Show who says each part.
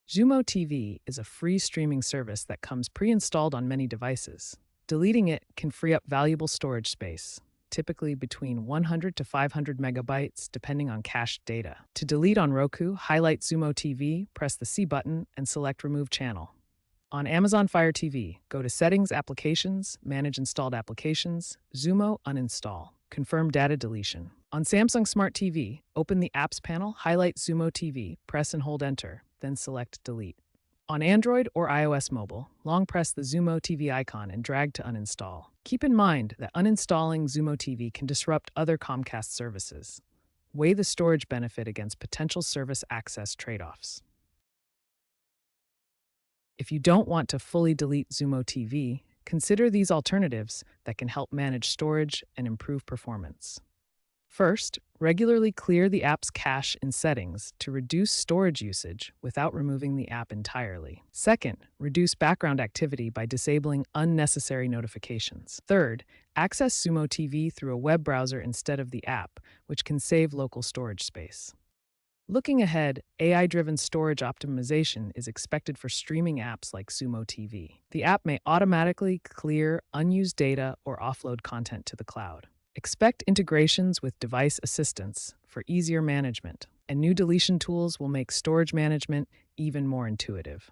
Speaker 1: Xumo TV is a free streaming service that comes pre-installed on many devices. Deleting it can free up valuable storage space, typically between 100 to 500 megabytes, depending on cached data. To delete on Roku, highlight Xumo TV, press the C button, and select Remove Channel. On Amazon Fire TV, go to Settings, Applications, Manage Installed Applications, Xumo Uninstall. Confirm data deletion. On Samsung Smart TV, open the Apps panel, highlight Xumo TV, press and hold Enter, then select Delete. On Android or iOS mobile, long press the Xumo TV icon and drag to uninstall. Keep in mind that uninstalling Xumo TV can disrupt other Comcast services. Weigh the storage benefit against potential service access trade-offs. If you don't want to fully delete Xumo TV, consider these alternatives that can help manage storage and improve performance. First, regularly clear the app's cache in Settings to reduce storage usage without removing the app entirely. Second, reduce background activity by disabling unnecessary notifications. Third, access Xumo TV through a web browser instead of the app, which can save local storage space. Looking ahead, AI-driven storage optimization is expected for streaming apps like Xumo TV. The app may automatically clear unused data or offload content to the cloud. Expect integrations with device assistants for easier management, and new deletion tools will make storage management even more intuitive.